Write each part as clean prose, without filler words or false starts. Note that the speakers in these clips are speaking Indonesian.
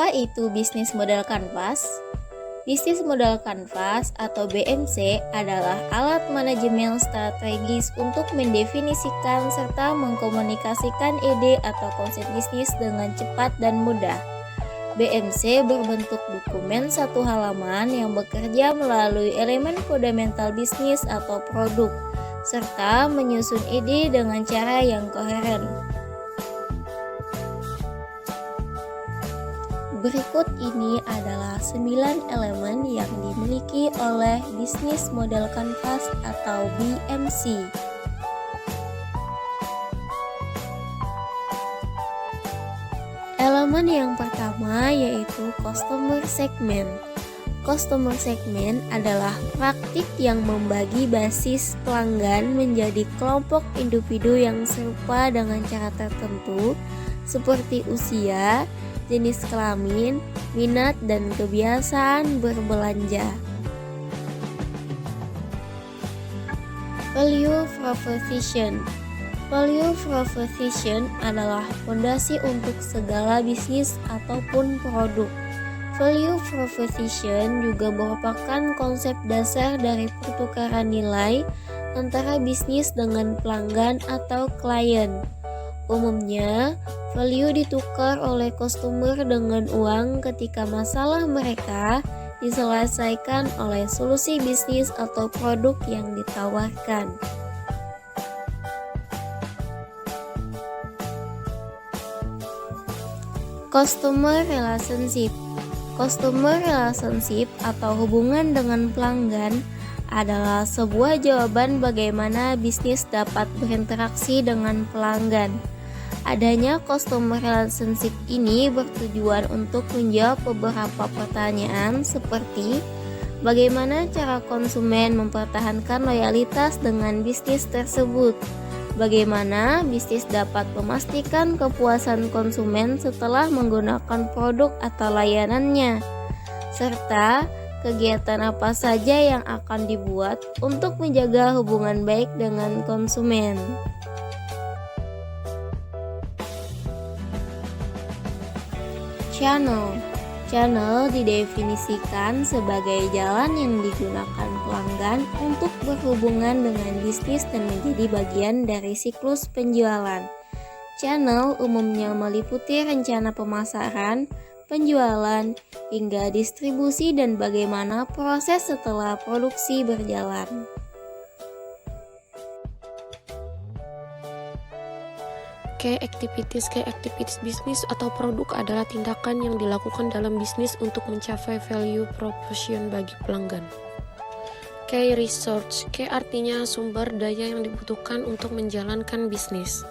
Apa itu bisnis model kanvas? Bisnis model kanvas atau BMC adalah alat manajemen strategis untuk mendefinisikan serta mengkomunikasikan ide atau konsep bisnis dengan cepat dan mudah. BMC berbentuk dokumen satu halaman yang bekerja melalui elemen fundamental bisnis atau produk, serta menyusun ide dengan cara yang koheren. Berikut ini adalah 9 elemen yang dimiliki oleh bisnis model kanvas atau BMC. Elemen yang pertama yaitu customer segment. Customer segment adalah praktik yang membagi basis pelanggan menjadi kelompok individu yang serupa dengan cara tertentu seperti usia, jenis kelamin, minat, dan kebiasaan berbelanja. Value proposition. Value proposition adalah fondasi untuk segala bisnis ataupun produk. Value proposition juga merupakan konsep dasar dari pertukaran nilai antara bisnis dengan pelanggan atau klien. Umumnya, value ditukar oleh customer dengan uang ketika masalah mereka diselesaikan oleh solusi bisnis atau produk yang ditawarkan. Customer relationship. Customer relationship atau hubungan dengan pelanggan adalah sebuah jawaban bagaimana bisnis dapat berinteraksi dengan pelanggan. Adanya customer relationship ini bertujuan untuk menjawab beberapa pertanyaan seperti bagaimana cara konsumen mempertahankan loyalitas dengan bisnis tersebut, bagaimana bisnis dapat memastikan kepuasan konsumen setelah menggunakan produk atau layanannya, serta kegiatan apa saja yang akan dibuat untuk menjaga hubungan baik dengan konsumen. Channel didefinisikan sebagai jalan yang digunakan pelanggan untuk berhubungan dengan bisnis dan menjadi bagian dari siklus penjualan. Channel umumnya meliputi rencana pemasaran, penjualan, hingga distribusi dan bagaimana proses setelah produksi berjalan. Key activities bisnis atau produk adalah tindakan yang dilakukan dalam bisnis untuk mencapai value proposition bagi pelanggan. Key resource, key artinya sumber daya yang dibutuhkan untuk menjalankan bisnis.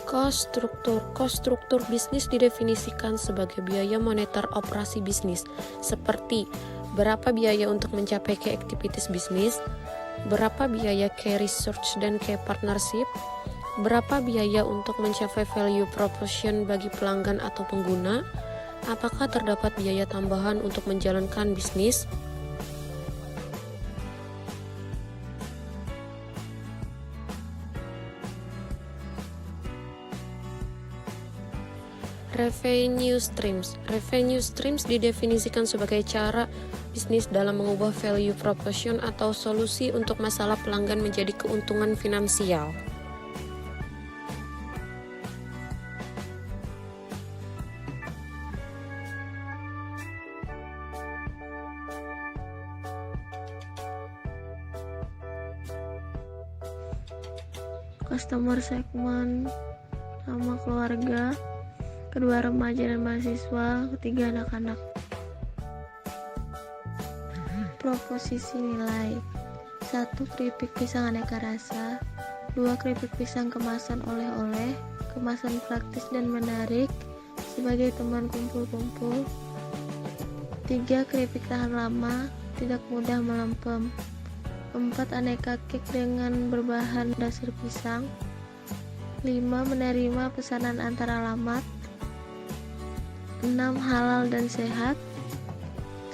Cost struktur bisnis didefinisikan sebagai biaya moneter operasi bisnis, seperti berapa biaya untuk mencapai key activities bisnis, berapa biaya key research dan key partnership, berapa biaya untuk mencapai value proposition bagi pelanggan atau pengguna, apakah terdapat biaya tambahan untuk menjalankan bisnis. Revenue streams didefinisikan sebagai cara bisnis dalam mengubah value proposition atau solusi untuk masalah pelanggan menjadi keuntungan finansial. Customer segment, sama keluarga, kedua remaja dan mahasiswa, ketiga anak-anak. Proposisi nilai: 1. Keripik pisang aneka rasa, 2. Keripik pisang kemasan oleh-oleh, kemasan praktis dan menarik sebagai teman kumpul-kumpul, 3. Keripik tahan lama, tidak mudah melempem, 4. Aneka cake dengan berbahan dasar pisang, 5. Menerima pesanan antar alamat, 6. Halal dan sehat,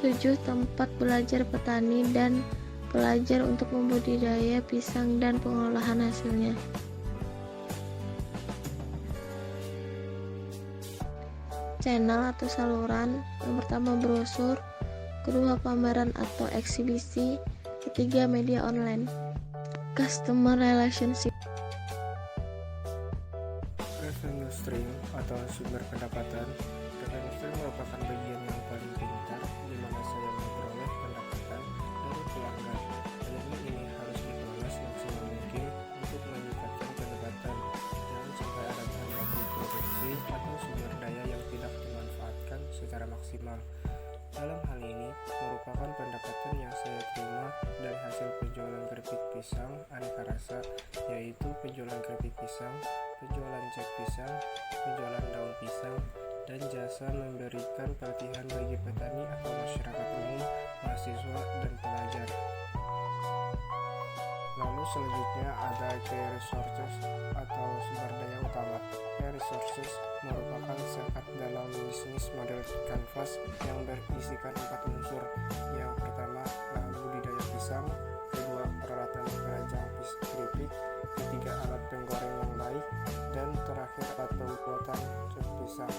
7. Tempat belajar petani dan pelajar untuk membudidaya pisang dan pengolahan hasilnya. channel atau saluran. Yang pertama brosur, kedua pameran atau eksibisi, ketiga media online. Customer relationship. Revenue stream atau sumber pendapatan. Revenue stream merupakan bagian yang paling pintar di mana saya memperoleh pendapatan dari pelanggan. Elemen ini harus dikelola semaksimal mungkin untuk meningkatkan pendapatan. Jangan sampai ada bahan baku produksi atau sumber daya yang tidak dimanfaatkan secara maksimal. Dalam hal ini merupakan pendapatan yang saya terima dari hasil penjualan keripik pisang aneka rasa, yaitu penjualan keripik pisang, penjualan cek pisang, penjualan daun pisang, dan jasa memberikan pelatihan bagi petani atau masyarakat umum, mahasiswa, dan pelajar. Lalu selanjutnya ada key resources atau sumber daya utama. Key resources merupakan sekat dalam bisnis model kanvas yang berisikan 4 unsur. Yang pertama lahan budidaya pisang, kedua peralatan perancang keripik, ketiga alat penggoreng yang baik, dan terakhir alat pembuatan cek pisang.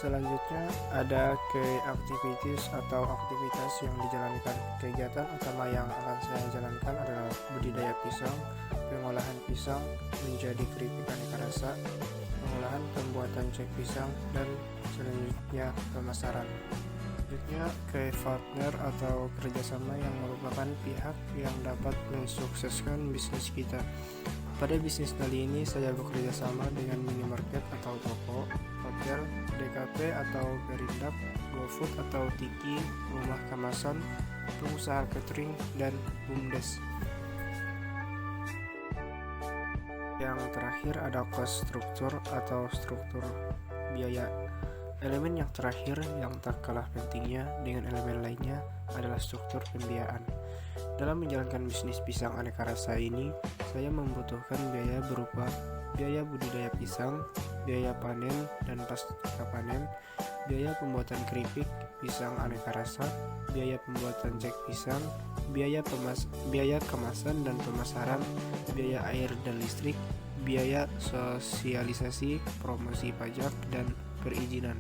Selanjutnya ada key activities atau aktivitas yang dijalankan. Kegiatan utama yang akan saya jalankan adalah budidaya pisang, pengolahan pisang menjadi keripik aneka rasa, pengolahan pembuatan cek pisang, dan selanjutnya pemasaran. Selanjutnya key partner atau kerjasama yang merupakan pihak yang dapat mensukseskan bisnis kita. Pada bisnis kali ini saya bekerja sama dengan minimarket atau toko, hotel, DKP atau Perindak, GoFood atau Tiki, rumah kemasan, pengusaha catering, dan BUMDes. Yang terakhir ada cost structure atau struktur biaya. Elemen yang terakhir yang tak kalah pentingnya dengan elemen lainnya adalah struktur pembiayaan. Dalam menjalankan bisnis pisang aneka rasa ini, saya membutuhkan biaya berupa biaya budidaya pisang, biaya panen dan pasca panen, biaya pembuatan keripik pisang aneka rasa, biaya pembuatan cek pisang, biaya kemasan dan pemasaran, biaya air dan listrik, biaya sosialisasi, promosi pajak, dan perizinan.